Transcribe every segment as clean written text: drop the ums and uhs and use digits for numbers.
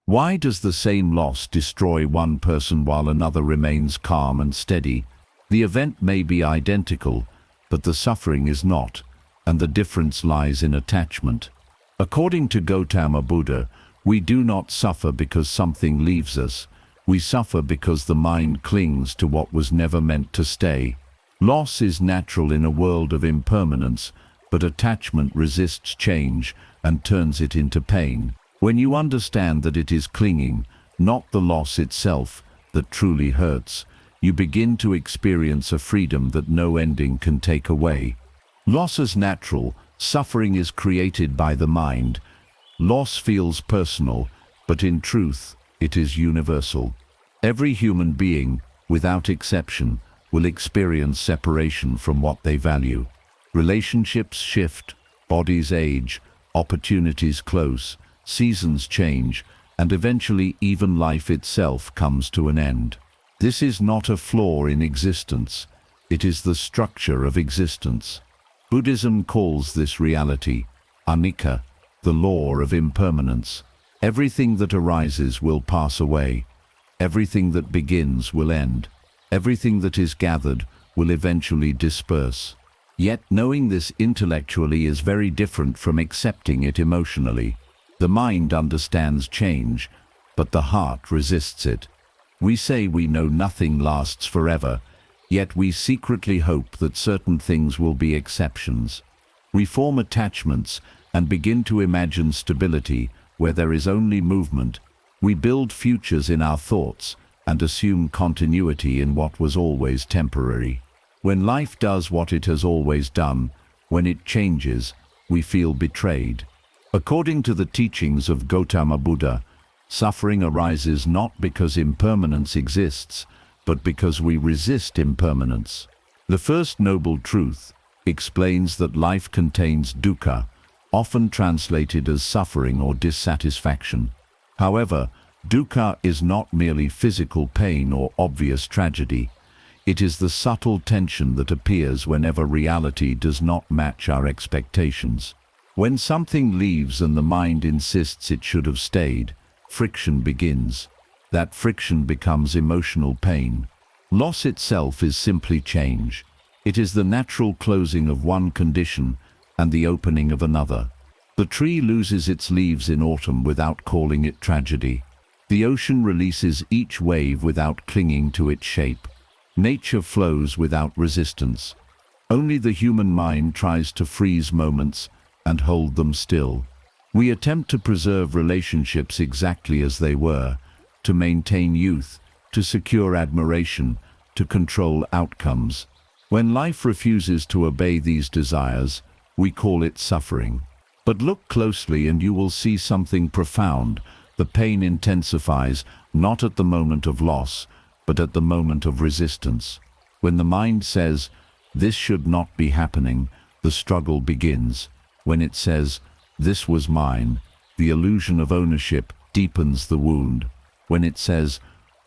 Why does the same loss destroy one person while another remains calm and steady? The event may be identical, but the suffering is not, and the difference lies in attachment. According to Gautama Buddha, we do not suffer because something leaves us. We suffer because the mind clings to what was never meant to stay. Loss is natural in a world of impermanence, but attachment resists change and turns it into pain. When you understand that it is clinging, not the loss itself, that truly hurts, you begin to experience a freedom that no ending can take away. Loss is natural, suffering is created by the mind. Loss feels personal, but in truth, it is universal. Every human being, without exception, will experience separation from what they value. Relationships shift, bodies age, opportunities close, seasons change, and eventually even life itself comes to an end. This is not a flaw in existence, it is the structure of existence. Buddhism calls this reality Anicca, the law of impermanence. Everything that arises will pass away. Everything that begins will end. Everything that is gathered will eventually disperse. Yet knowing this intellectually is very different from accepting it emotionally. The mind understands change, but the heart resists it. We say we know nothing lasts forever, yet we secretly hope that certain things will be exceptions. We form attachments and begin to imagine stability where there is only movement. We build futures in our thoughts and assume continuity in what was always temporary. When life does what it has always done, when it changes, we feel betrayed. According to the teachings of Gautama Buddha, suffering arises not because impermanence exists, but because we resist impermanence. The first noble truth explains that life contains dukkha, often translated as suffering or dissatisfaction. However, dukkha is not merely physical pain or obvious tragedy. It is the subtle tension that appears whenever reality does not match our expectations. When something leaves and the mind insists it should have stayed, friction begins. That friction becomes emotional pain. Loss itself is simply change. It is the natural closing of one condition and the opening of another. The tree loses its leaves in autumn without calling it tragedy. The ocean releases each wave without clinging to its shape. Nature flows without resistance. Only the human mind tries to freeze moments and hold them still. We attempt to preserve relationships exactly as they were, to maintain youth, to secure admiration, to control outcomes. When life refuses to obey these desires, we call it suffering. But look closely and you will see something profound. The pain intensifies, not at the moment of loss, but at the moment of resistance. When the mind says, "This should not be happening," the struggle begins. When it says, "This was mine," the illusion of ownership deepens the wound. When it says,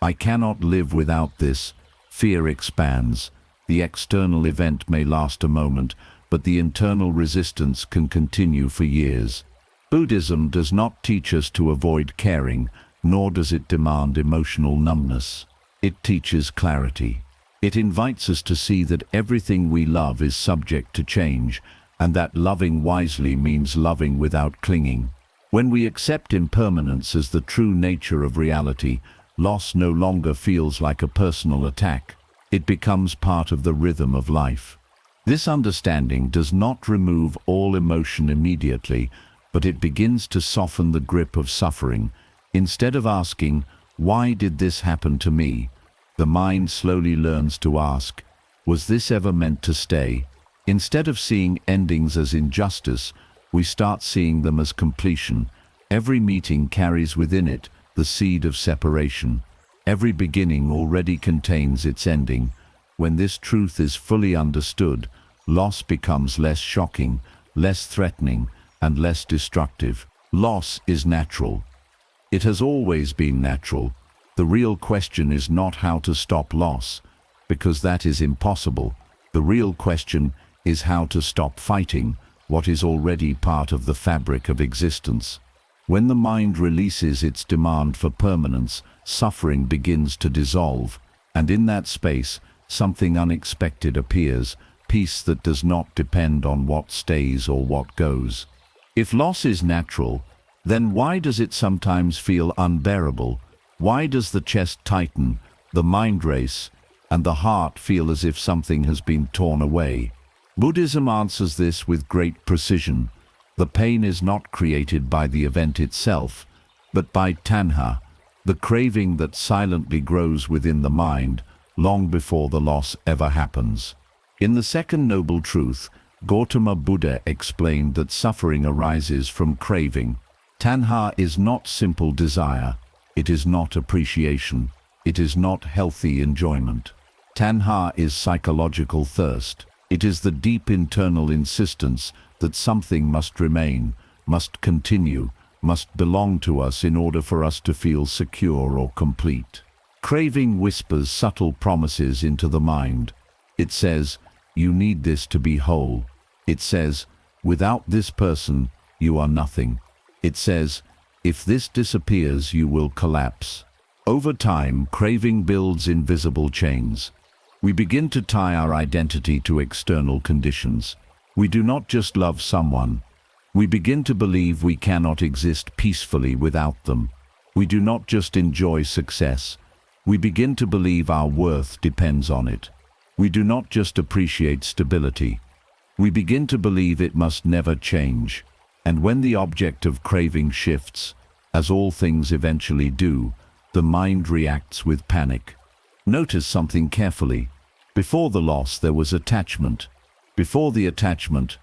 "I cannot live without this," fear expands. The external event may last a moment, but the internal resistance can continue for years. Buddhism does not teach us to avoid caring, nor does it demand emotional numbness. It teaches clarity. It invites us to see that everything we love is subject to change, and that loving wisely means loving without clinging. When we accept impermanence as the true nature of reality, loss no longer feels like a personal attack. It becomes part of the rhythm of life. This understanding does not remove all emotion immediately, but it begins to soften the grip of suffering. Instead of asking, "Why did this happen to me?" the mind slowly learns to ask, "Was this ever meant to stay?" Instead of seeing endings as injustice, we start seeing them as completion. Every meeting carries within it the seed of separation. Every beginning already contains its ending. When this truth is fully understood, loss becomes less shocking, less threatening, and less destructive. Loss is natural. It has always been natural. The real question is not how to stop loss, because that is impossible. The real question is how to stop fighting what is already part of the fabric of existence. When the mind releases its demand for permanence, suffering begins to dissolve, and in that space, something unexpected appears, peace that does not depend on what stays or what goes. If loss is natural, then why does it sometimes feel unbearable? Why does the chest tighten, the mind race, and the heart feel as if something has been torn away? Buddhism answers this with great precision. The pain is not created by the event itself, but by Tanha, the craving that silently grows within the mind long before the loss ever happens. In the second noble truth, Gautama Buddha explained that suffering arises from craving. Tanha is not simple desire. It is not appreciation. It is not healthy enjoyment. Tanha is psychological thirst. It is the deep internal insistence that something must remain, must continue, must belong to us in order for us to feel secure or complete. Craving whispers subtle promises into the mind. It says, "You need this to be whole." It says, "Without this person, you are nothing." It says, "If this disappears, you will collapse." Over time, craving builds invisible chains. We begin to tie our identity to external conditions. We do not just love someone. We begin to believe we cannot exist peacefully without them. We do not just enjoy success. We begin to believe our worth depends on it. We do not just appreciate stability. We begin to believe it must never change. And when the object of craving shifts, as all things eventually do, the mind reacts with panic. Notice something carefully. Before the loss, there was attachment. Before the attachment,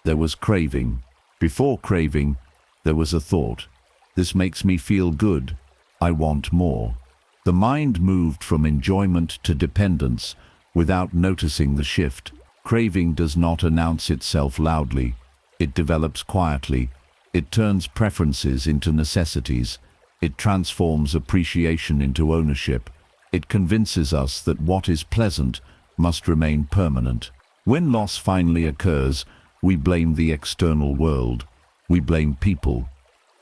there was craving. Before craving, there was a thought. This makes me feel good. I want more. The mind moved from enjoyment to dependence without noticing the shift. Craving does not announce itself loudly. It develops quietly. It turns preferences into necessities. It transforms appreciation into ownership. It convinces us that what is pleasant must remain permanent. When loss finally occurs, we blame the external world. We blame people.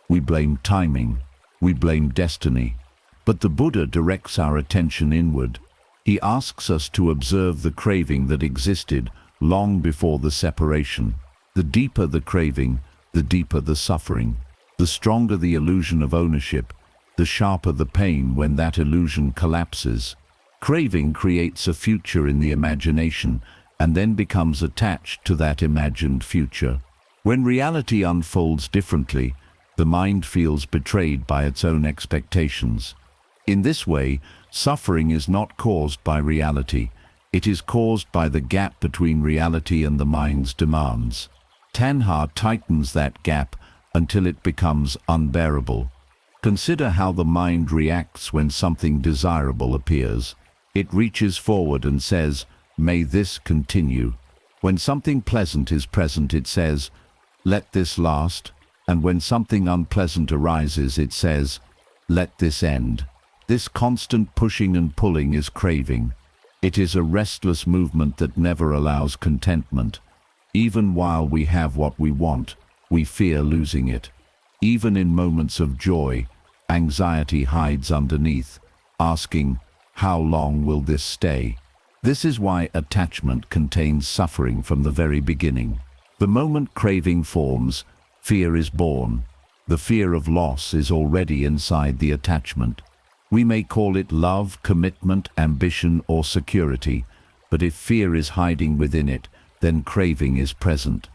We blame timing. We blame destiny. But the Buddha directs our attention inward. He asks us to observe the craving that existed long before the separation. The deeper the craving, the deeper the suffering. The stronger the illusion of ownership, the sharper the pain when that illusion collapses. Craving creates a future in the imagination and then becomes attached to that imagined future. When reality unfolds differently, the mind feels betrayed by its own expectations. In this way, suffering is not caused by reality. It is caused by the gap between reality and the mind's demands. Tanha tightens that gap until it becomes unbearable. Consider how the mind reacts when something desirable appears. It reaches forward and says, "May this continue." When something pleasant is present, it says, "Let this last." And when something unpleasant arises, it says, "Let this end." This constant pushing and pulling is craving. It is a restless movement that never allows contentment. Even while we have what we want, we fear losing it. Even in moments of joy, anxiety hides underneath, asking, "How long will this stay?" This is why attachment contains suffering from the very beginning. The moment craving forms, fear is born. The fear of loss is already inside the attachment. We may call it love, commitment, ambition, or security, but if fear is hiding within it, then craving is present.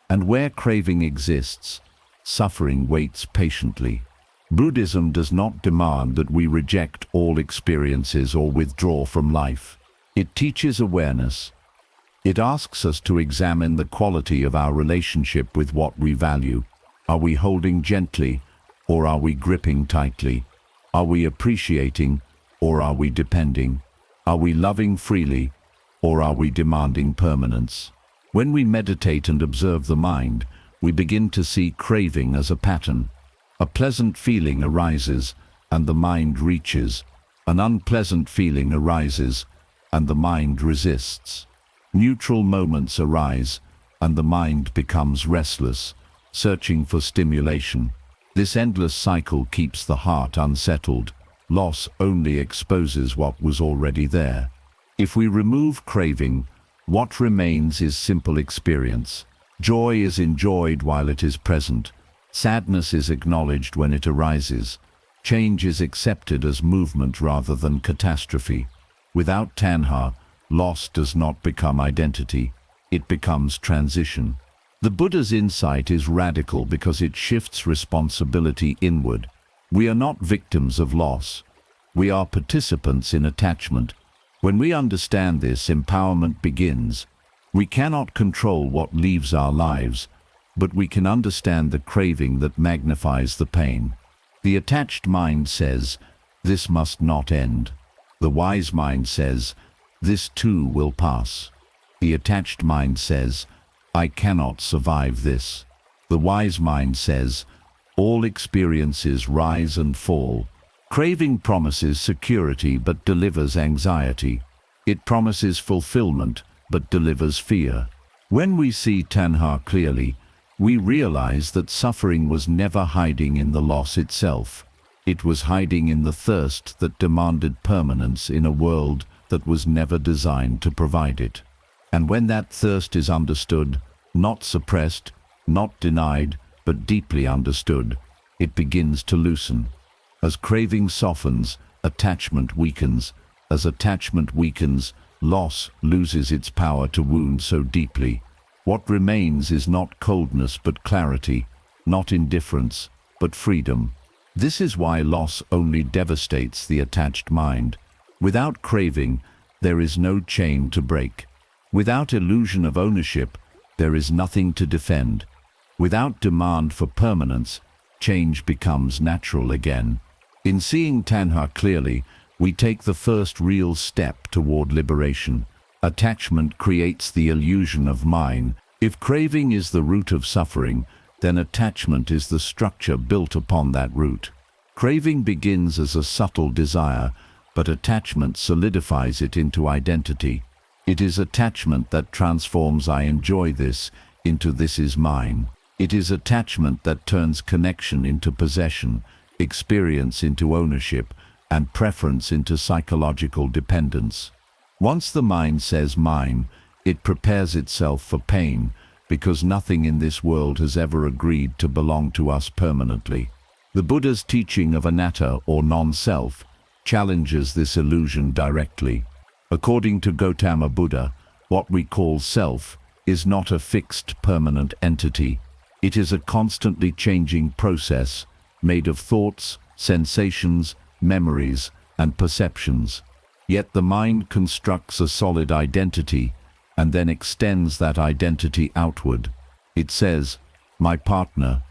And where craving exists, suffering waits patiently. Buddhism does not demand that we reject all experiences or withdraw from life. It teaches awareness. It asks us to examine the quality of our relationship with what we value. Are we holding gently, or are we gripping tightly? Are we appreciating, or are we depending? Are we loving freely, or are we demanding permanence? When we meditate and observe the mind, we begin to see craving as a pattern. A pleasant feeling arises, and the mind reaches. An unpleasant feeling arises, and the mind resists. Neutral moments arise, and the mind becomes restless, searching for stimulation. This endless cycle keeps the heart unsettled. Loss only exposes what was already there. If we remove craving, what remains is simple experience. Joy is enjoyed while it is present. Sadness is acknowledged when it arises. Change is accepted as movement rather than catastrophe. Without Tanha, loss does not become identity. It becomes transition. The Buddha's insight is radical because it shifts responsibility inward. We are not victims of loss. We are participants in attachment. When we understand this, empowerment begins. We cannot control what leaves our lives, but we can understand the craving that magnifies the pain. The attached mind says, "This must not end." The wise mind says, "This too will pass." The attached mind says, "I cannot survive this." The wise mind says, "All experiences rise and fall." Craving promises security but delivers anxiety. It promises fulfillment but delivers fear. When we see Tanha clearly, we realize that suffering was never hiding in the loss itself. It was hiding in the thirst that demanded permanence in a world that was never designed to provide it. And when that thirst is understood, not suppressed, not denied, but deeply understood, it begins to loosen. As craving softens, attachment weakens. As attachment weakens, loss loses its power to wound so deeply. What remains is not coldness but clarity, not indifference but freedom. This is why loss only devastates the attached mind. Without craving, there is no chain to break. Without illusion of ownership, there is nothing to defend. Without demand for permanence, change becomes natural again. In seeing Tanha clearly, we take the first real step toward liberation. Attachment creates the illusion of mine. If craving is the root of suffering, then attachment is the structure built upon that root. Craving begins as a subtle desire, but attachment solidifies it into identity. It is attachment that transforms "I enjoy this" into "this is mine." It is attachment that turns connection into possession, experience into ownership, and preference into psychological dependence. Once the mind says mine, it prepares itself for pain, because nothing in this world has ever agreed to belong to us permanently. The Buddha's teaching of Anatta, or non-self, challenges this illusion directly. According to Gautama Buddha, what we call self is not a fixed, permanent entity. It is a constantly changing process, made of thoughts, sensations, memories, and perceptions. Yet the mind constructs a solid identity and then extends that identity outward. It says, "My partner,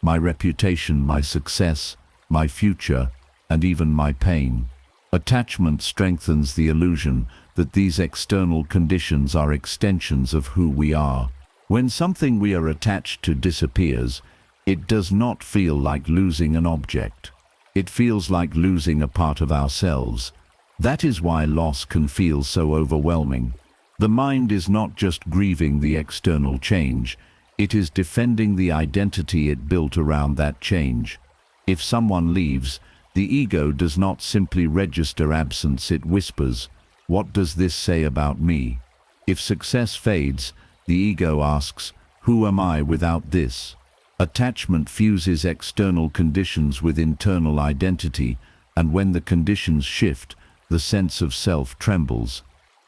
my reputation, my success, my future, and even my pain." Attachment strengthens the illusion that these external conditions are extensions of who we are. When something we are attached to disappears, it does not feel like losing an object. It feels like losing a part of ourselves. That is why loss can feel so overwhelming. The mind is not just grieving the external change, it is defending the identity it built around that change. If someone leaves, the ego does not simply register absence, it whispers, "What does this say about me?" If success fades, the ego asks, "Who am I without this?" Attachment fuses external conditions with internal identity, and when the conditions shift, the sense of self trembles.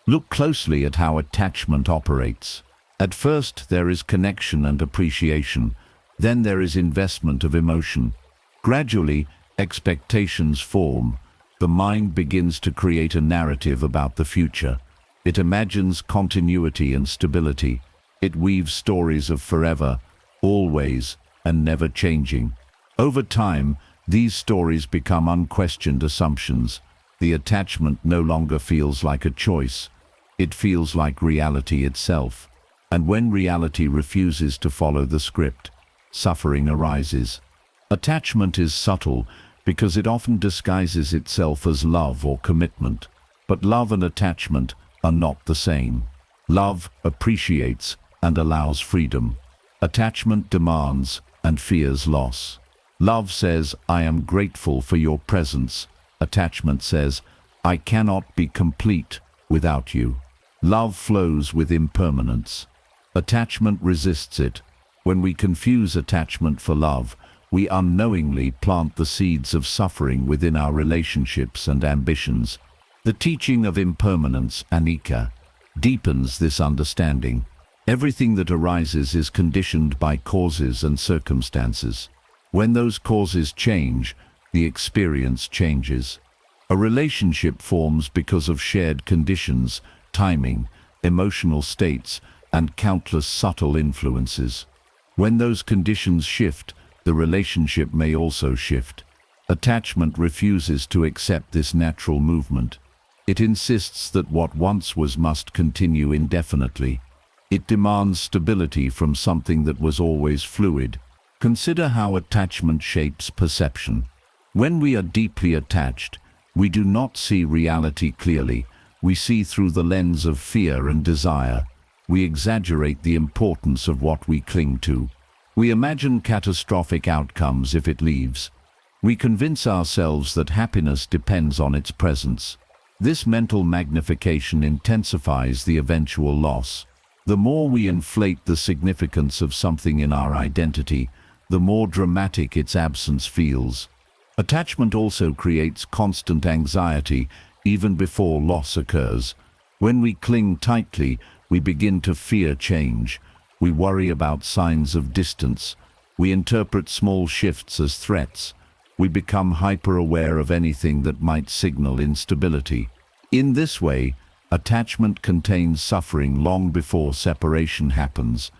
Look closely at how attachment operates. At first, there is connection and appreciation. Then there is investment of emotion. Gradually, expectations form. The mind begins to create a narrative about the future. It imagines continuity and stability. It weaves stories of forever, always, and never changing. Over time, these stories become unquestioned assumptions. The attachment no longer feels like a choice. It feels like reality itself. And when reality refuses to follow the script, suffering arises. Attachment is subtle because it often disguises itself as love or commitment. But love and attachment are not the same. Love appreciates and allows freedom. Attachment demands and fears loss. Love says, I am grateful for your presence. Attachment says, I cannot be complete without you. Love flows with impermanence. Attachment resists it. When we confuse attachment for love, we unknowingly plant the seeds of suffering within our relationships and ambitions. The teaching of impermanence, Anicca, deepens this understanding. Everything that arises is conditioned by causes and circumstances. When those causes change, the experience changes. A relationship forms because of shared conditions, timing, emotional states, and countless subtle influences. When those conditions shift, the relationship may also shift. Attachment refuses to accept this natural movement. It insists that what once was must continue indefinitely. It demands stability from something that was always fluid. Consider how attachment shapes perception. When we are deeply attached, we do not see reality clearly. We see through the lens of fear and desire. We exaggerate the importance of what we cling to. We imagine catastrophic outcomes if it leaves. We convince ourselves that happiness depends on its presence. This mental magnification intensifies the eventual loss. The more we inflate the significance of something in our identity, the more dramatic its absence feels. Attachment also creates constant anxiety even before loss occurs. When we cling tightly, we begin to fear change. We worry about signs of distance. We interpret small shifts as threats. We become hyper-aware of anything that might signal instability. In this way, attachment contains suffering long before separation happens.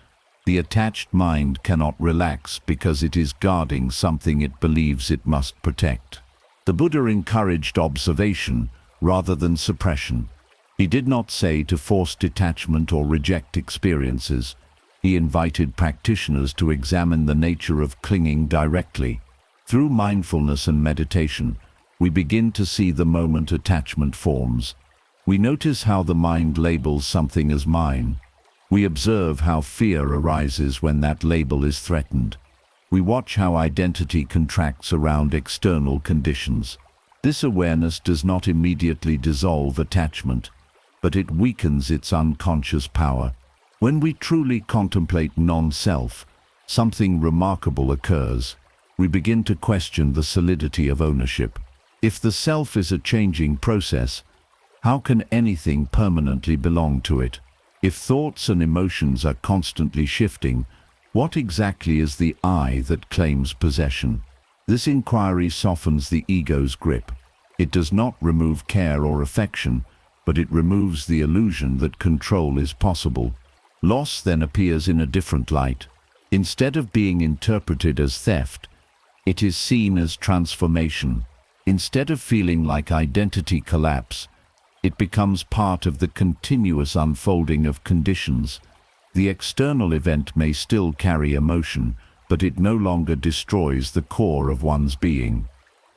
The attached mind cannot relax because it is guarding something it believes it must protect. The Buddha encouraged observation rather than suppression. He did not say to force detachment or reject experiences. He invited practitioners to examine the nature of clinging directly. Through mindfulness and meditation, we begin to see the moment attachment forms. We notice how the mind labels something as mine. We observe how fear arises when that label is threatened. We watch how identity contracts around external conditions. This awareness does not immediately dissolve attachment, but it weakens its unconscious power. When we truly contemplate non-self, something remarkable occurs. We begin to question the solidity of ownership. If the self is a changing process, how can anything permanently belong to it? If thoughts and emotions are constantly shifting, what exactly is the I that claims possession? This inquiry softens the ego's grip. It does not remove care or affection, but it removes the illusion that control is possible. Loss then appears in a different light. Instead of being interpreted as theft, it is seen as transformation. Instead of feeling like identity collapse, it becomes part of the continuous unfolding of conditions. The external event may still carry emotion, but it no longer destroys the core of one's being.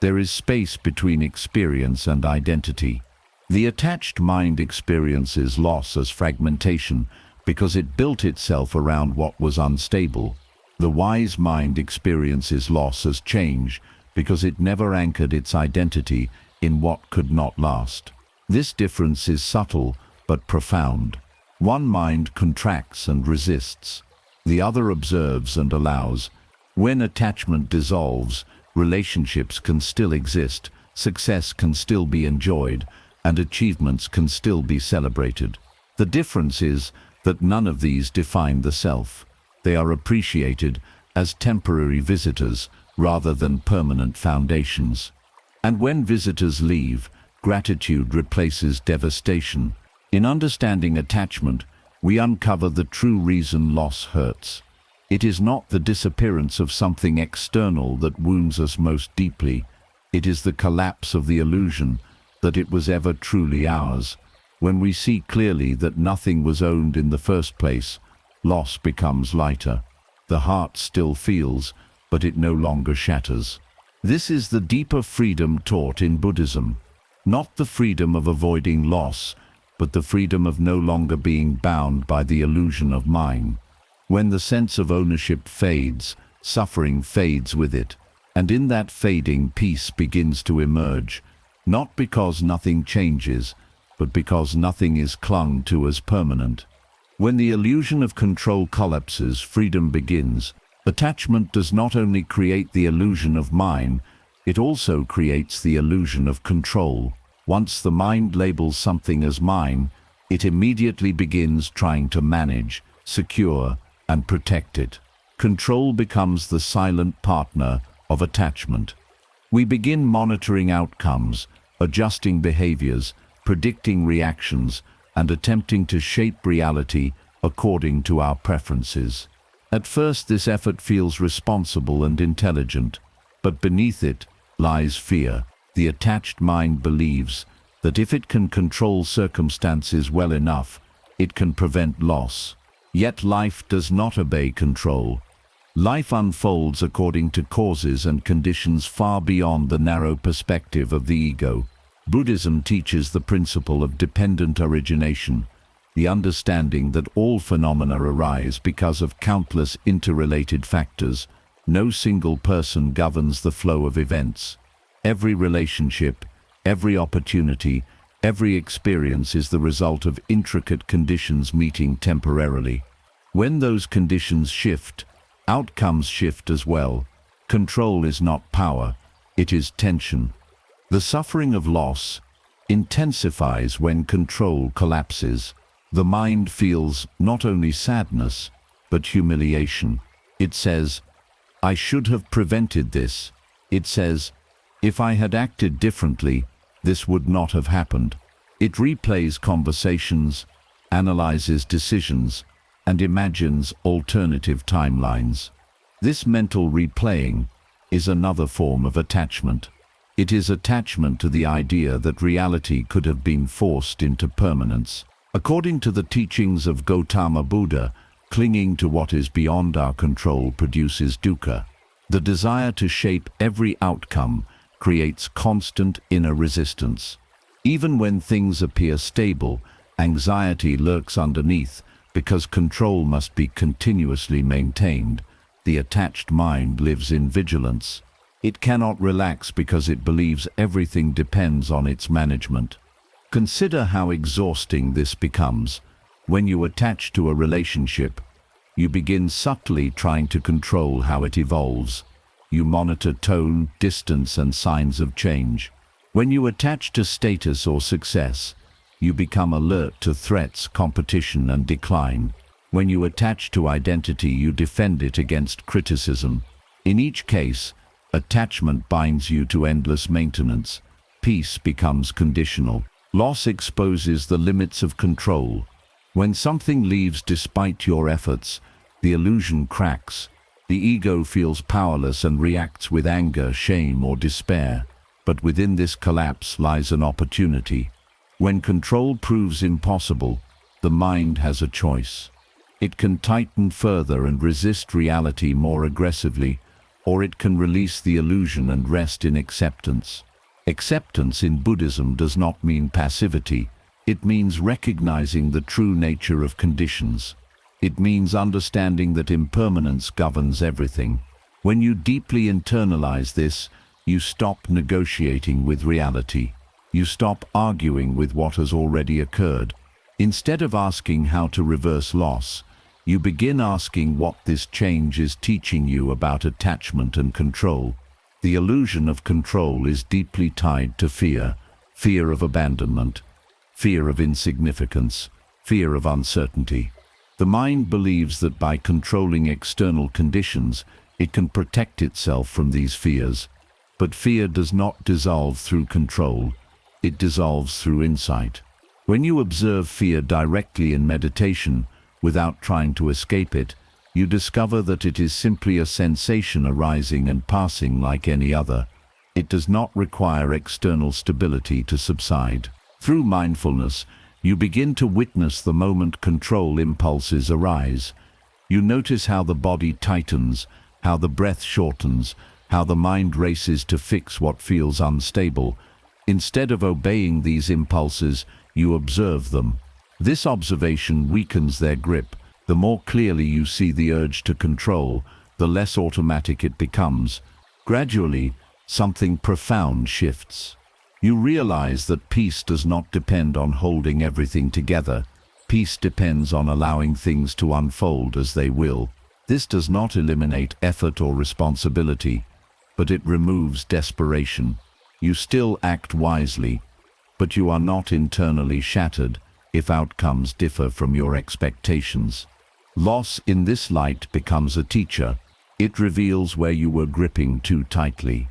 There is space between experience and identity. The attached mind experiences loss as fragmentation because it built itself around what was unstable. The wise mind experiences loss as change because it never anchored its identity in what could not last. This difference is subtle but profound. One mind contracts and resists. The other observes and allows. When attachment dissolves, relationships can still exist, success can still be enjoyed, and achievements can still be celebrated. The difference is that none of these define the self. They are appreciated as temporary visitors rather than permanent foundations. And when visitors leave, gratitude replaces devastation. In understanding attachment, we uncover the true reason loss hurts. It is not the disappearance of something external that wounds us most deeply. It is the collapse of the illusion that it was ever truly ours. When we see clearly that nothing was owned in the first place, loss becomes lighter. The heart still feels, but it no longer shatters. This is the deeper freedom taught in Buddhism. Not the freedom of avoiding loss, but the freedom of no longer being bound by the illusion of mine. When the sense of ownership fades, suffering fades with it, And in that fading, peace begins to emerge, not because nothing changes, but because nothing is clung to as permanent. When the illusion of control collapses, freedom begins. Attachment does not only create the illusion of mine, it also creates the illusion of control. Once the mind labels something as mine, it immediately begins trying to manage, secure, and protect it. Control becomes the silent partner of attachment. We begin monitoring outcomes, adjusting behaviors, predicting reactions, and attempting to shape reality according to our preferences. At first, this effort feels responsible and intelligent, but beneath it lies fear. The attached mind believes that if it can control circumstances well enough, it can prevent loss. Yet life does not obey control. Life unfolds according to causes and conditions far beyond the narrow perspective of the ego. Buddhism teaches the principle of dependent origination, the understanding that all phenomena arise because of countless interrelated factors. No single person governs the flow of events. Every relationship, every opportunity, every experience is the result of intricate conditions meeting temporarily. When those conditions shift, outcomes shift as well. Control is not power, it is tension. The suffering of loss intensifies when control collapses. The mind feels not only sadness, but humiliation. It says, "I should have prevented this." It says, "If I had acted differently, this would not have happened." It replays conversations, analyzes decisions, and imagines alternative timelines. This mental replaying is another form of attachment. It is attachment to the idea that reality could have been forced into permanence. According to the teachings of Gautama Buddha, clinging to what is beyond our control produces dukkha. The desire to shape every outcome creates constant inner resistance. Even when things appear stable, anxiety lurks underneath because control must be continuously maintained. The attached mind lives in vigilance. It cannot relax because it believes everything depends on its management. Consider how exhausting this becomes. When you attach to a relationship, you begin subtly trying to control how it evolves. You monitor tone, distance, and signs of change. When you attach to status or success, you become alert to threats, competition, and decline. When you attach to identity, you defend it against criticism. In each case, attachment binds you to endless maintenance. Peace becomes conditional. Loss exposes the limits of control. When something leaves despite your efforts, the illusion cracks. The ego feels powerless and reacts with anger, shame, or despair. But within this collapse lies an opportunity. When control proves impossible, the mind has a choice. It can tighten further and resist reality more aggressively, or it can release the illusion and rest in acceptance. Acceptance in Buddhism does not mean passivity. It means recognizing the true nature of conditions. It means understanding that impermanence governs everything. When you deeply internalize this, you stop negotiating with reality. You stop arguing with what has already occurred. Instead of asking how to reverse loss, you begin asking what this change is teaching you about attachment and control. The illusion of control is deeply tied to fear. Fear of abandonment, fear of insignificance, fear of uncertainty. The mind believes that by controlling external conditions, it can protect itself from these fears. But fear does not dissolve through control, it dissolves through insight. When you observe fear directly in meditation, without trying to escape it, you discover that it is simply a sensation arising and passing like any other. It does not require external stability to subside. Through mindfulness, you begin to witness the moment control impulses arise. You notice how the body tightens, how the breath shortens, how the mind races to fix what feels unstable. Instead of obeying these impulses, you observe them. This observation weakens their grip. The more clearly you see the urge to control, the less automatic it becomes. Gradually, something profound shifts. You realize that peace does not depend on holding everything together. Peace depends on allowing things to unfold as they will. This does not eliminate effort or responsibility, but it removes desperation. You still act wisely, but you are not internally shattered if outcomes differ from your expectations. Loss in this light becomes a teacher. It reveals where you were gripping too tightly.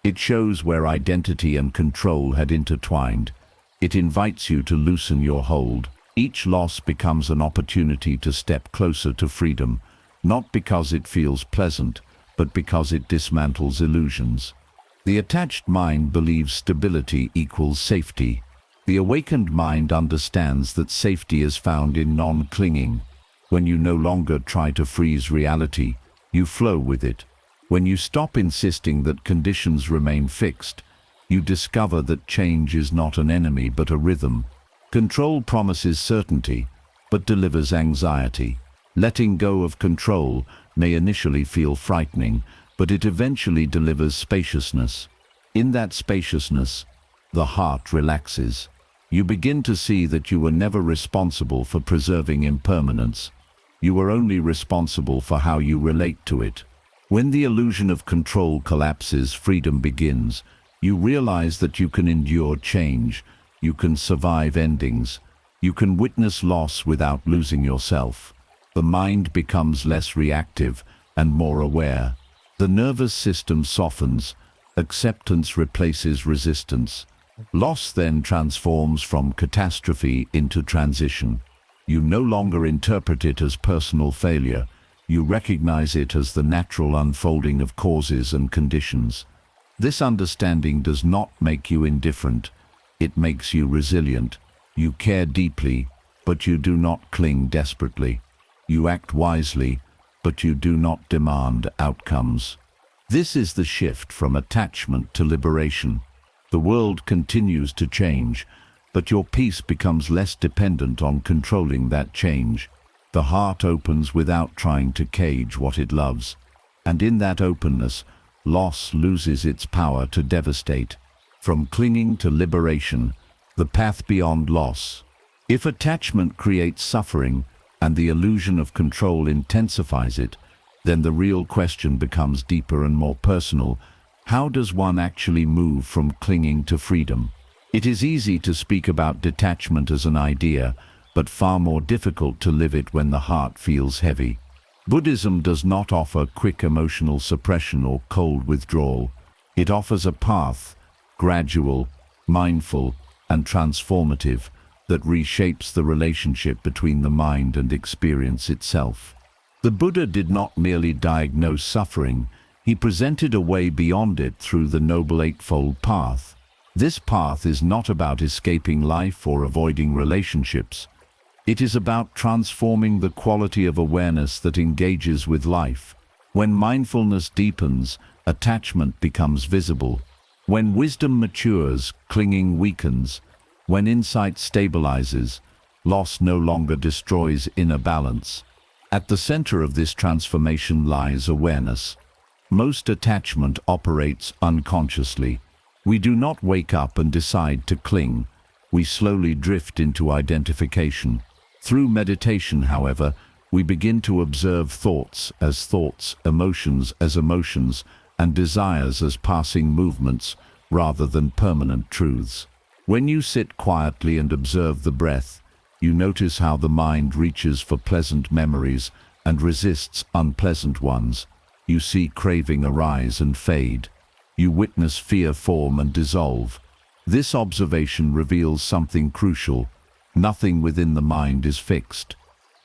It shows where identity and control had intertwined. It invites you to loosen your hold. Each loss becomes an opportunity to step closer to freedom, not because it feels pleasant, but because it dismantles illusions. The attached mind believes stability equals safety. The awakened mind understands that safety is found in non-clinging. When you no longer try to freeze reality, you flow with it. When you stop insisting that conditions remain fixed, you discover that change is not an enemy but a rhythm. Control promises certainty, but delivers anxiety. Letting go of control may initially feel frightening, but it eventually delivers spaciousness. In that spaciousness, the heart relaxes. You begin to see that you were never responsible for preserving impermanence. You were only responsible for how you relate to it. When the illusion of control collapses, freedom begins. You realize that you can endure change, you can survive endings, you can witness loss without losing yourself. The mind becomes less reactive and more aware. The nervous system softens, acceptance replaces resistance. Loss then transforms from catastrophe into transition. You no longer interpret it as personal failure. You recognize it as the natural unfolding of causes and conditions. This understanding does not make you indifferent. It makes you resilient. You care deeply, but you do not cling desperately. You act wisely, but you do not demand outcomes. This is the shift from attachment to liberation. The world continues to change, but your peace becomes less dependent on controlling that change. The heart opens without trying to cage what it loves, and in that openness, loss loses its power to devastate. From clinging to liberation, the path beyond loss. If attachment creates suffering, and the illusion of control intensifies it, then the real question becomes deeper and more personal. How does one actually move from clinging to freedom? It is easy to speak about detachment as an idea, but far more difficult to live it when the heart feels heavy. Buddhism does not offer quick emotional suppression or cold withdrawal. It offers a path, gradual, mindful, and transformative, that reshapes the relationship between the mind and experience itself. The Buddha did not merely diagnose suffering, he presented a way beyond it through the Noble Eightfold Path. This path is not about escaping life or avoiding relationships. It is about transforming the quality of awareness that engages with life. When mindfulness deepens, attachment becomes visible. When wisdom matures, clinging weakens. When insight stabilizes, loss no longer destroys inner balance. At the center of this transformation lies awareness. Most attachment operates unconsciously. We do not wake up and decide to cling. We slowly drift into identification. Through meditation, however, we begin to observe thoughts as thoughts, emotions as emotions, and desires as passing movements rather than permanent truths. When you sit quietly and observe the breath, you notice how the mind reaches for pleasant memories and resists unpleasant ones. You see craving arise and fade. You witness fear form and dissolve. This observation reveals something crucial. Nothing within the mind is fixed.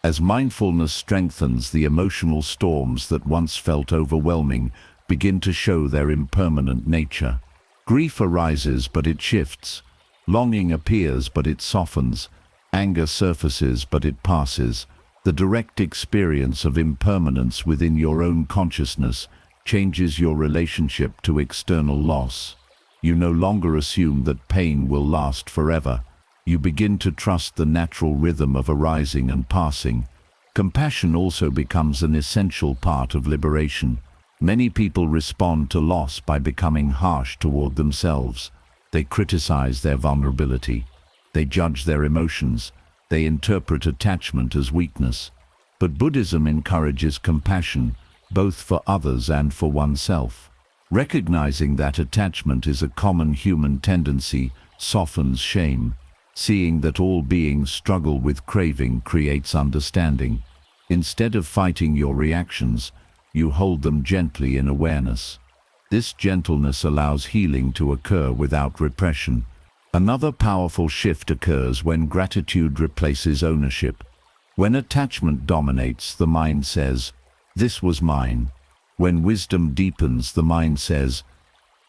As mindfulness strengthens, the emotional storms that once felt overwhelming begin to show their impermanent nature. Grief arises, but it shifts. Longing appears, but it softens. Anger surfaces, but it passes. The direct experience of impermanence within your own consciousness changes your relationship to external loss. You no longer assume that pain will last forever. You begin to trust the natural rhythm of arising and passing. Compassion also becomes an essential part of liberation. Many people respond to loss by becoming harsh toward themselves. They criticize their vulnerability. They judge their emotions. They interpret attachment as weakness. But Buddhism encourages compassion, both for others and for oneself. Recognizing that attachment is a common human tendency softens shame. Seeing that all beings struggle with craving creates understanding. Instead of fighting your reactions, you hold them gently in awareness. This gentleness allows healing to occur without repression. Another powerful shift occurs when gratitude replaces ownership. When attachment dominates, the mind says, "This was mine." When wisdom deepens, the mind says,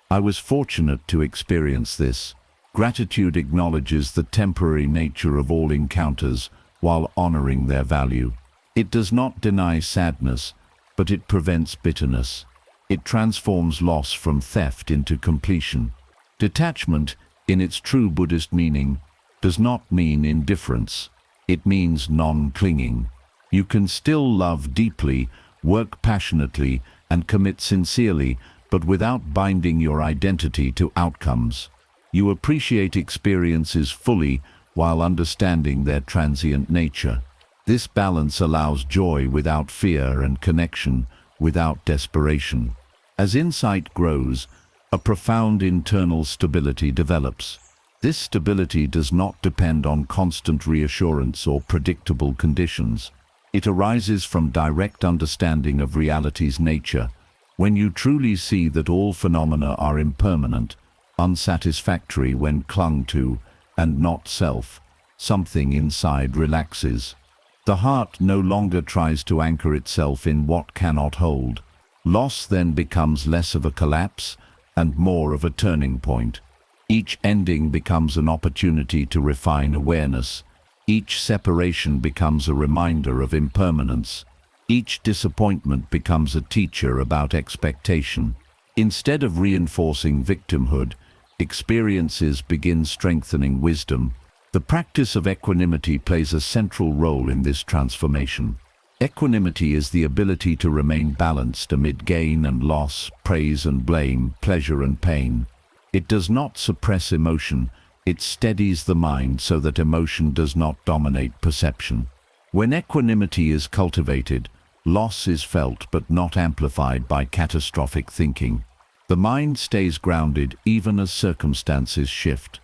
"I was fortunate to experience this." Gratitude acknowledges the temporary nature of all encounters while honoring their value. It does not deny sadness, but it prevents bitterness. It transforms loss from theft into completion. Detachment, in its true Buddhist meaning, does not mean indifference. It means non-clinging. You can still love deeply, work passionately, and commit sincerely, but without binding your identity to outcomes. You appreciate experiences fully while understanding their transient nature. This balance allows joy without fear and connection without desperation. As insight grows, a profound internal stability develops. This stability does not depend on constant reassurance or predictable conditions. It arises from direct understanding of reality's nature. When you truly see that all phenomena are impermanent, unsatisfactory when clung to, and not self, something inside relaxes. The heart no longer tries to anchor itself in what cannot hold. Loss then becomes less of a collapse and more of a turning point. Each ending becomes an opportunity to refine awareness. Each separation becomes a reminder of impermanence. Each disappointment becomes a teacher about expectation. Instead of reinforcing victimhood, experiences begin strengthening wisdom. The practice of equanimity plays a central role in this transformation. Equanimity is the ability to remain balanced amid gain and loss, praise and blame, pleasure and pain. It does not suppress emotion, it steadies the mind so that emotion does not dominate perception. When equanimity is cultivated, loss is felt but not amplified by catastrophic thinking. The mind stays grounded even as circumstances shift.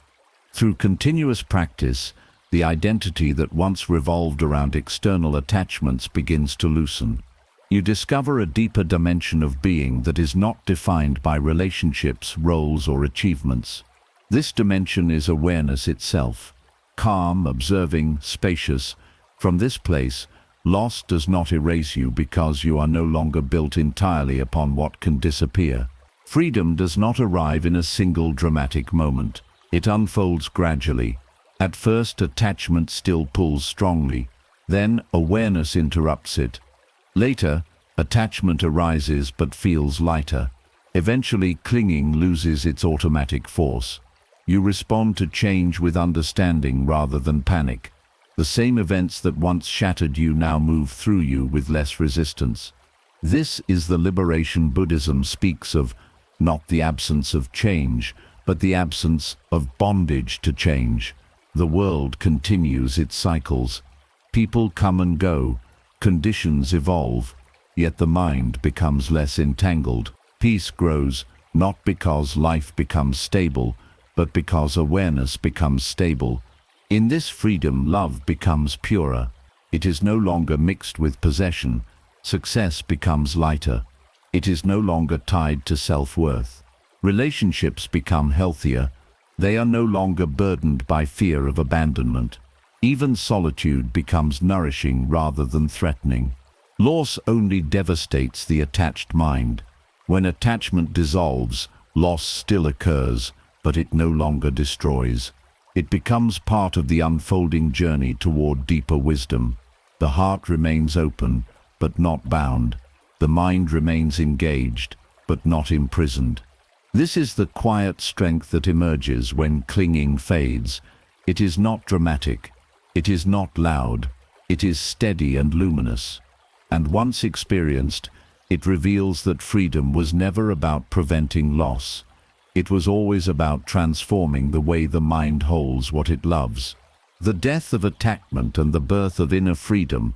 Through continuous practice, the identity that once revolved around external attachments begins to loosen. You discover a deeper dimension of being that is not defined by relationships, roles, or achievements. This dimension is awareness itself, calm, observing, spacious. From this place, loss does not erase you because you are no longer built entirely upon what can disappear. Freedom does not arrive in a single dramatic moment. It unfolds gradually. At first, attachment still pulls strongly. Then, awareness interrupts it. Later, attachment arises but feels lighter. Eventually, clinging loses its automatic force. You respond to change with understanding rather than panic. The same events that once shattered you now move through you with less resistance. This is the liberation Buddhism speaks of, not the absence of change, but the absence of bondage to change. The world continues its cycles. People come and go. Conditions evolve. Yet the mind becomes less entangled. Peace grows, not because life becomes stable, but because awareness becomes stable. In this freedom, love becomes purer. It is no longer mixed with possession. Success becomes lighter. It is no longer tied to self-worth. Relationships become healthier. They are no longer burdened by fear of abandonment. Even solitude becomes nourishing rather than threatening. Loss only devastates the attached mind. When attachment dissolves, loss still occurs, but it no longer destroys. It becomes part of the unfolding journey toward deeper wisdom. The heart remains open, but not bound. The mind remains engaged, but not imprisoned. This is the quiet strength that emerges when clinging fades. It is not dramatic. It is not loud. It is steady and luminous. And once experienced, It reveals that freedom was never about preventing loss. It was always about transforming the way the mind holds what it loves. The death of attachment and the birth of inner freedom.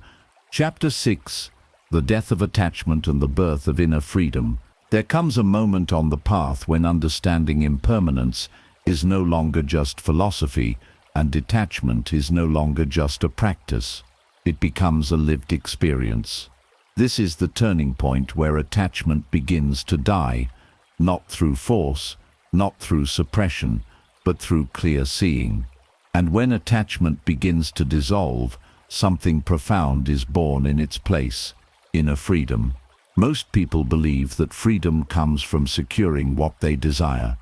Chapter 6. The death of attachment and the birth of inner freedom. There comes a moment on the path when understanding impermanence is no longer just philosophy, and detachment is no longer just a practice. It becomes a lived experience. This is the turning point where attachment begins to die, not through force, not through suppression, but through clear seeing. And when attachment begins to dissolve, something profound is born in its place: inner freedom. Most people believe that freedom comes from securing what they desire.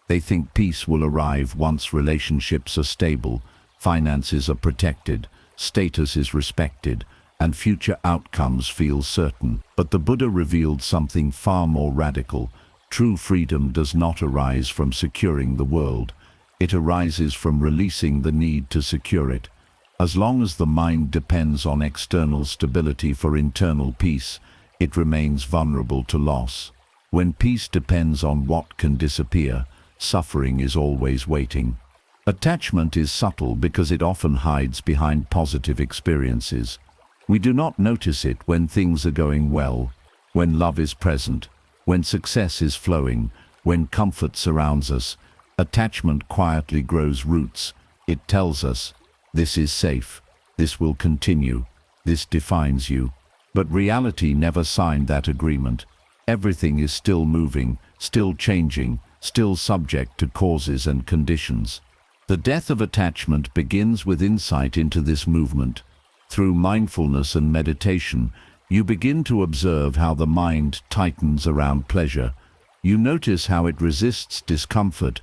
They think peace will arrive once relationships are stable, finances are protected, status is respected, and future outcomes feel certain. But the Buddha revealed something far more radical. True freedom does not arise from securing the world. It arises from releasing the need to secure it. As long as the mind depends on external stability for internal peace, it remains vulnerable to loss. When peace depends on what can disappear, suffering is always waiting. Attachment is subtle because it often hides behind positive experiences. We do not notice it when things are going well, when love is present, when success is flowing, when comfort surrounds us. Attachment quietly grows roots. It tells us, this is safe, this will continue, this defines you. But reality never signed that agreement. Everything is still moving, still changing, still subject to causes and conditions. The death of attachment begins with insight into this movement. Through mindfulness and meditation, you begin to observe how the mind tightens around pleasure. You notice how it resists discomfort.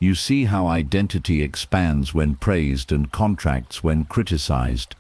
You see how identity expands when praised and contracts when criticized.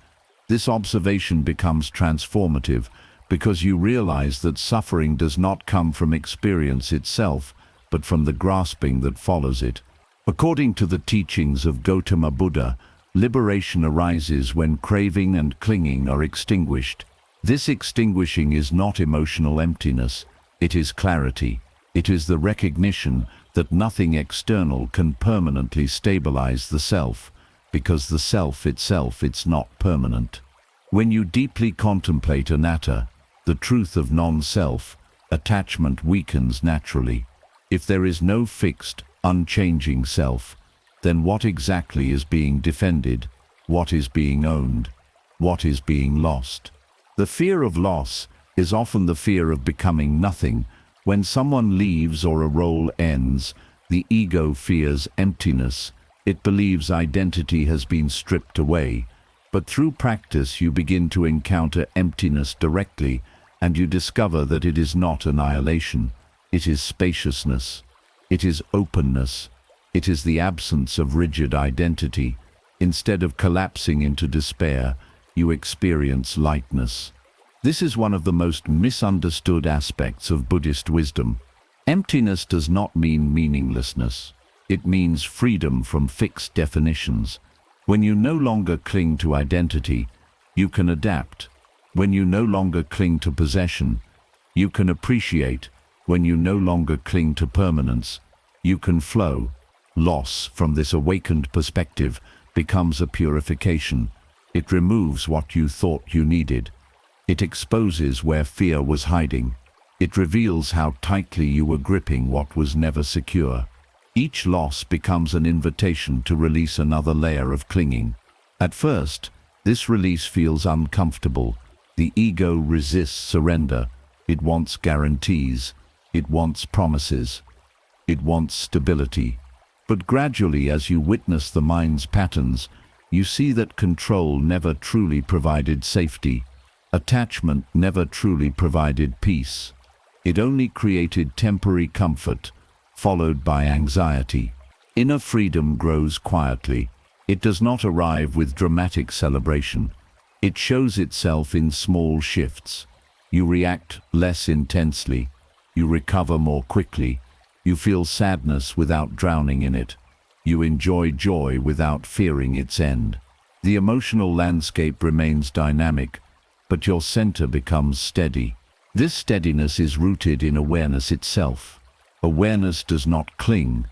This observation becomes transformative because you realize that suffering does not come from experience itself, but from the grasping that follows it. According to the teachings of Gautama Buddha, liberation arises when craving and clinging are extinguished. This extinguishing is not emotional emptiness, it is clarity. It is the recognition that nothing external can permanently stabilize the self, because the self itself is not permanent. When you deeply contemplate Anatta, the truth of non-self, attachment weakens naturally. If there is no fixed, unchanging self, then what exactly is being defended? What is being owned? What is being lost? The fear of loss is often the fear of becoming nothing. When someone leaves or a role ends, the ego fears emptiness. It believes identity has been stripped away. But through practice you begin to encounter emptiness directly, and you discover that it is not annihilation. It is spaciousness. It is openness. It is the absence of rigid identity. Instead of collapsing into despair, you experience lightness. This is one of the most misunderstood aspects of Buddhist wisdom. Emptiness does not mean meaninglessness. It means freedom from fixed definitions. When you no longer cling to identity, you can adapt. When you no longer cling to possession, you can appreciate. When you no longer cling to permanence, you can flow. Loss, from this awakened perspective, becomes a purification. It removes what you thought you needed. It exposes where fear was hiding. It reveals how tightly you were gripping what was never secure. Each loss becomes an invitation to release another layer of clinging. At first, this release feels uncomfortable. The ego resists surrender. It wants guarantees. It wants promises. It wants stability. But gradually, as you witness the mind's patterns, you see that control never truly provided safety. Attachment never truly provided peace. It only created temporary comfort, followed by anxiety. Inner freedom grows quietly. It does not arrive with dramatic celebration. It shows itself in small shifts. You react less intensely. You recover more quickly. You feel sadness without drowning in it. You enjoy joy without fearing its end. The emotional landscape remains dynamic, but your center becomes steady. This steadiness is rooted in awareness itself. Awareness does not cling.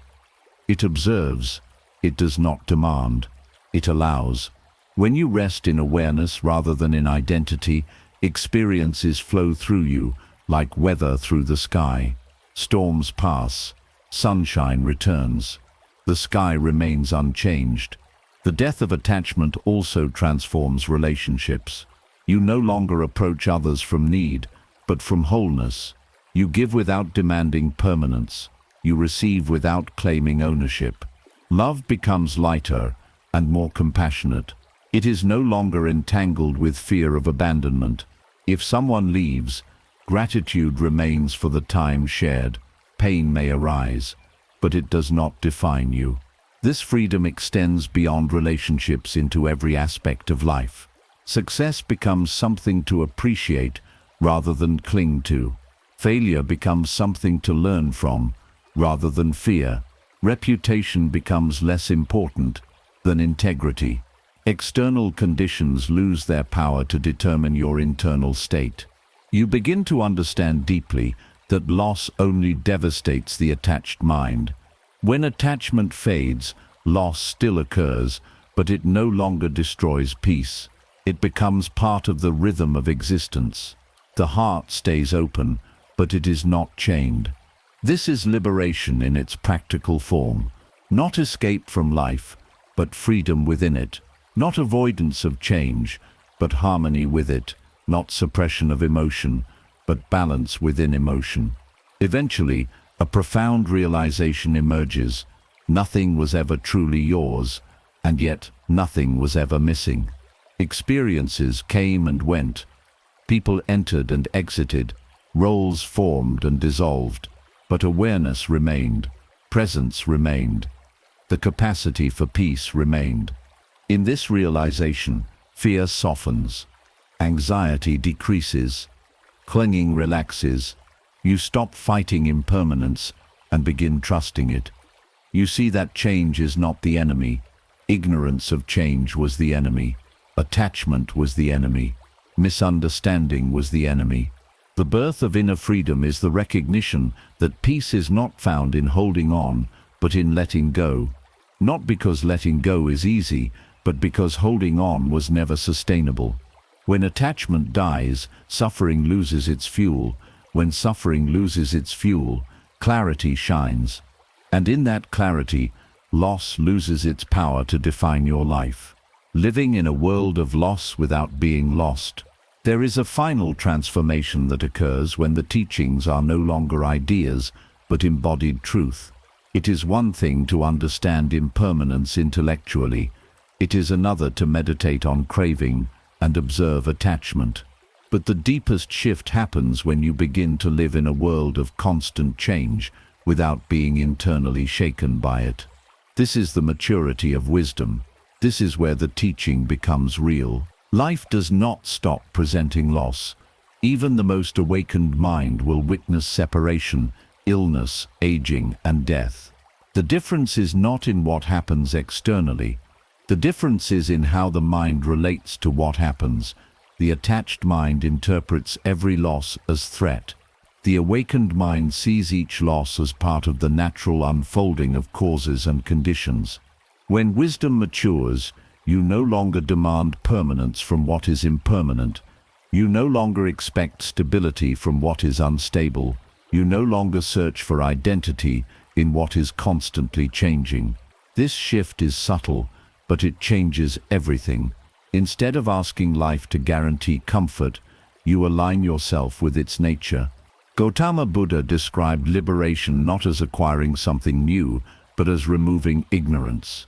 It observes. It does not demand. It allows. When you rest in awareness rather than in identity, experiences flow through you, like weather through the sky. Storms pass. Sunshine returns. The sky remains unchanged. The death of attachment also transforms relationships. You no longer approach others from need, but from wholeness. You give without demanding permanence. You receive without claiming ownership. Love becomes lighter and more compassionate. It is no longer entangled with fear of abandonment. If someone leaves, gratitude remains for the time shared. Pain may arise, but it does not define you. This freedom extends beyond relationships into every aspect of life. Success becomes something to appreciate rather than cling to. Failure becomes something to learn from rather than fear. Reputation becomes less important than integrity. External conditions lose their power to determine your internal state. You begin to understand deeply that loss only devastates the attached mind. When attachment fades, loss still occurs, but it no longer destroys peace. It becomes part of the rhythm of existence. The heart stays open, but it is not chained. This is liberation in its practical form. Not escape from life, but freedom within it. Not avoidance of change, but harmony with it. Not suppression of emotion, but balance within emotion. Eventually, a profound realization emerges. Nothing was ever truly yours, and yet nothing was ever missing. Experiences came and went. People entered and exited. Roles formed and dissolved. But awareness remained. Presence remained. The capacity for peace remained. In this realization, fear softens. Anxiety decreases. Clinging relaxes. You stop fighting impermanence and begin trusting it. You see that change is not the enemy. Ignorance of change was the enemy. Attachment was the enemy. Misunderstanding was the enemy. The birth of inner freedom is the recognition that peace is not found in holding on, but in letting go. Not because letting go is easy, but because holding on was never sustainable. When attachment dies, suffering loses its fuel. When suffering loses its fuel, clarity shines. And in that clarity, loss loses its power to define your life. Living in a world of loss without being lost. There is a final transformation that occurs when the teachings are no longer ideas, but embodied truth. It is one thing to understand impermanence intellectually. It is another to meditate on craving and observe attachment. But the deepest shift happens when you begin to live in a world of constant change without being internally shaken by it. This is the maturity of wisdom. This is where the teaching becomes real. Life does not stop presenting loss. Even the most awakened mind will witness separation, illness, aging, and death. The difference is not in what happens externally. The difference is in how the mind relates to what happens. The attached mind interprets every loss as threat. The awakened mind sees each loss as part of the natural unfolding of causes and conditions. When wisdom matures, you no longer demand permanence from what is impermanent. You no longer expect stability from what is unstable. You no longer search for identity in what is constantly changing. This shift is subtle, but it changes everything. Instead of asking life to guarantee comfort, you align yourself with its nature. Gautama Buddha described liberation not as acquiring something new, but as removing ignorance.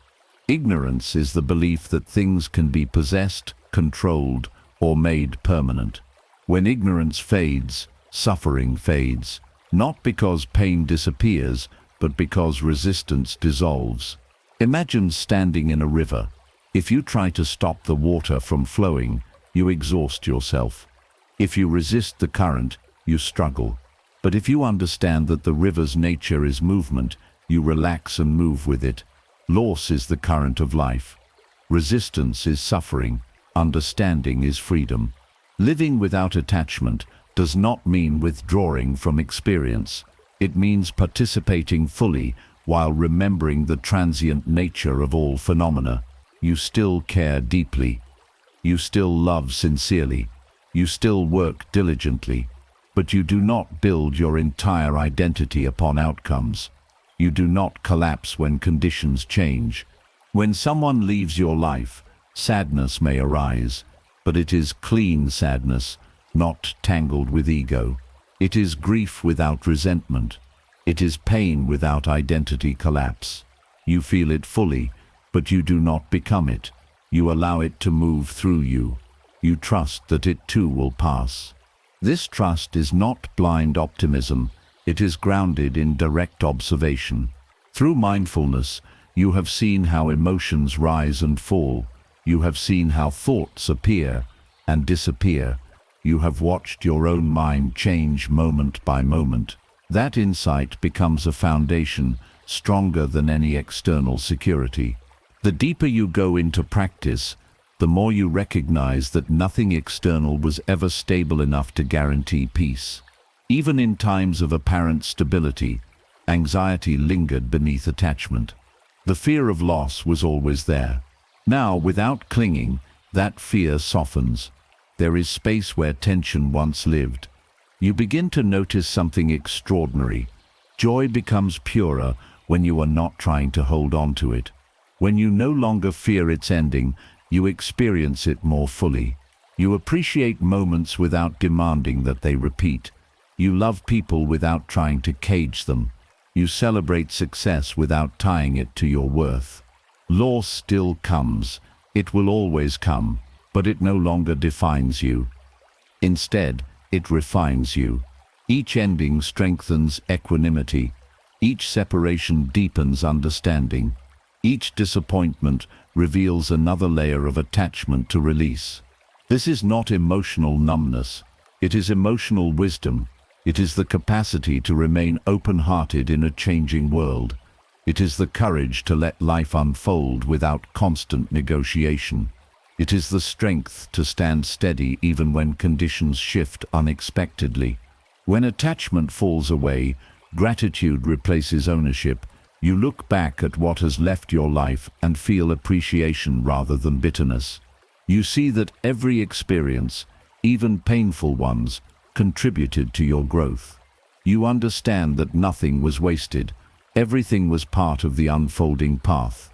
Ignorance is the belief that things can be possessed, controlled, or made permanent. When ignorance fades, suffering fades, not because pain disappears, but because resistance dissolves. Imagine standing in a river. If you try to stop the water from flowing, you exhaust yourself. If you resist the current, you struggle. But if you understand that the river's nature is movement, you relax and move with it. Loss is the current of life. Resistance is suffering. Understanding is freedom. Living without attachment does not mean withdrawing from experience. It means participating fully while remembering the transient nature of all phenomena. You still care deeply. You still love sincerely. You still work diligently. But you do not build your entire identity upon outcomes. You do not collapse when conditions change. When someone leaves your life, sadness may arise, but it is clean sadness, not tangled with ego. It is grief without resentment. It is pain without identity collapse. You feel it fully, but you do not become it. You allow it to move through you. You trust that it too will pass. This trust is not blind optimism. It is grounded in direct observation. Through mindfulness, you have seen how emotions rise and fall. You have seen how thoughts appear and disappear. You have watched your own mind change moment by moment. That insight becomes a foundation stronger than any external security. The deeper you go into practice, the more you recognize that nothing external was ever stable enough to guarantee peace. Even in times of apparent stability, anxiety lingered beneath attachment. The fear of loss was always there. Now, without clinging, that fear softens. There is space where tension once lived. You begin to notice something extraordinary. Joy becomes purer when you are not trying to hold on to it. When you no longer fear its ending, you experience it more fully. You appreciate moments without demanding that they repeat. You love people without trying to cage them. You celebrate success without tying it to your worth. Loss still comes. It will always come, but it no longer defines you. Instead, it refines you. Each ending strengthens equanimity. Each separation deepens understanding. Each disappointment reveals another layer of attachment to release. This is not emotional numbness. It is emotional wisdom. It is the capacity to remain open-hearted in a changing world. It is the courage to let life unfold without constant negotiation. It is the strength to stand steady even when conditions shift unexpectedly. When attachment falls away, gratitude replaces ownership. You look back at what has left your life and feel appreciation rather than bitterness. You see that every experience, even painful ones, contributed to your growth. You understand that nothing was wasted. Everything was part of the unfolding path.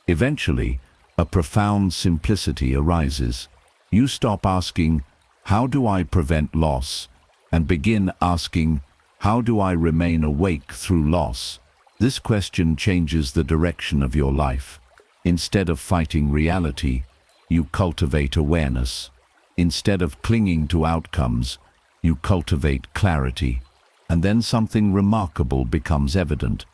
Eventually, a profound simplicity arises. You stop asking, "How do I prevent loss?" and begin asking, "How do I remain awake through loss?" This question changes the direction of your life. Instead of fighting reality, you cultivate awareness. Instead of clinging to outcomes, you cultivate clarity. And then something remarkable becomes evident.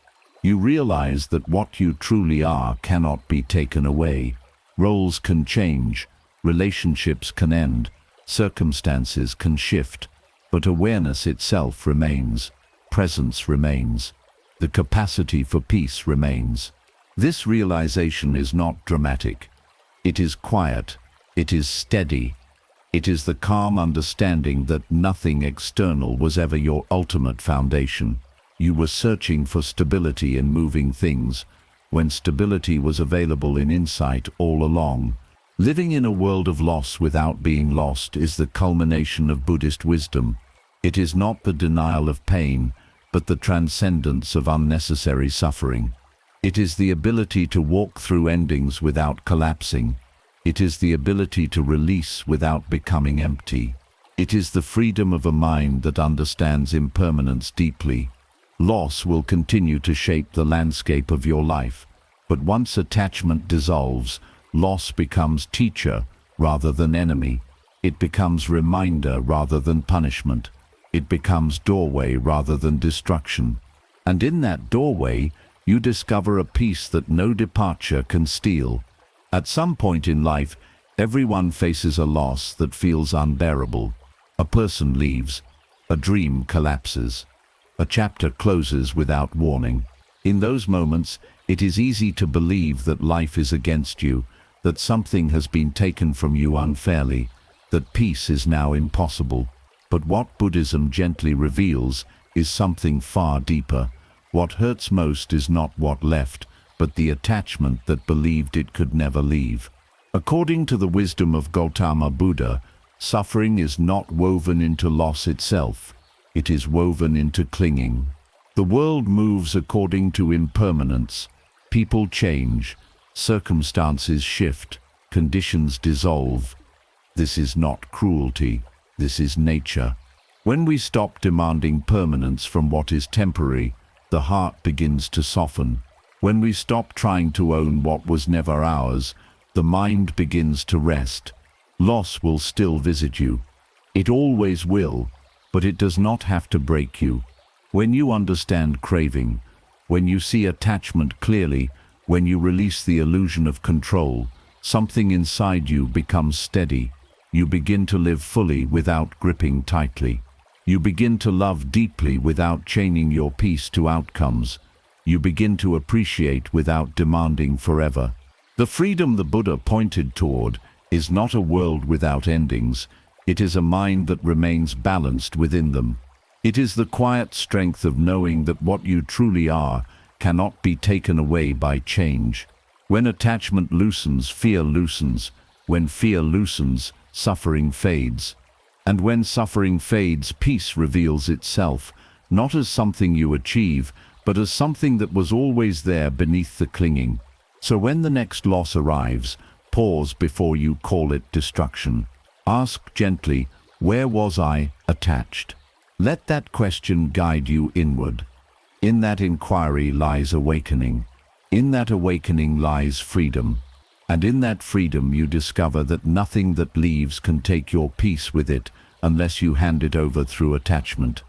You realize that what you truly are cannot be taken away. Roles can change, relationships can end, circumstances can shift, but awareness itself remains, presence remains, the capacity for peace remains. This realization is not dramatic. It is quiet, it is steady. It is the calm understanding that nothing external was ever your ultimate foundation. You were searching for stability in moving things, when stability was available in insight all along. Living in a world of loss without being lost is the culmination of Buddhist wisdom. It is not the denial of pain, but the transcendence of unnecessary suffering. It is the ability to walk through endings without collapsing. It is the ability to release without becoming empty. It is the freedom of a mind that understands impermanence deeply. Loss will continue to shape the landscape of your life, but once attachment dissolves, loss becomes teacher rather than enemy. It becomes reminder rather than punishment. It becomes doorway rather than destruction. And in that doorway, you discover a peace that no departure can steal. At some point in life, everyone faces a loss that feels unbearable. A person leaves, a dream collapses, a chapter closes without warning. In those moments, it is easy to believe that life is against you, that something has been taken from you unfairly, that peace is now impossible. But what Buddhism gently reveals is something far deeper. What hurts most is not what left, but the attachment that believed it could never leave. According to the wisdom of Gautama Buddha, suffering is not woven into loss itself. It is woven into clinging. The world moves according to impermanence. People change, circumstances shift, conditions dissolve. This is not cruelty, this is nature. When we stop demanding permanence from what is temporary, the heart begins to soften. When we stop trying to own what was never ours, the mind begins to rest. Loss will still visit you. It always will, but it does not have to break you. When you understand craving, when you see attachment clearly, when you release the illusion of control, something inside you becomes steady. You begin to live fully without gripping tightly. You begin to love deeply without chaining your peace to outcomes. You begin to appreciate without demanding forever. The freedom the Buddha pointed toward is not a world without endings. It is a mind that remains balanced within them. It is the quiet strength of knowing that what you truly are cannot be taken away by change. When attachment loosens, fear loosens. When fear loosens, suffering fades. And when suffering fades, peace reveals itself, not as something you achieve, but as something that was always there beneath the clinging. So when the next loss arrives, pause before you call it destruction. Ask gently, where was I attached? Let that question guide you inward. In that inquiry lies awakening. In that awakening lies freedom. And in that freedom you discover that nothing that leaves can take your peace with it unless you hand it over through attachment.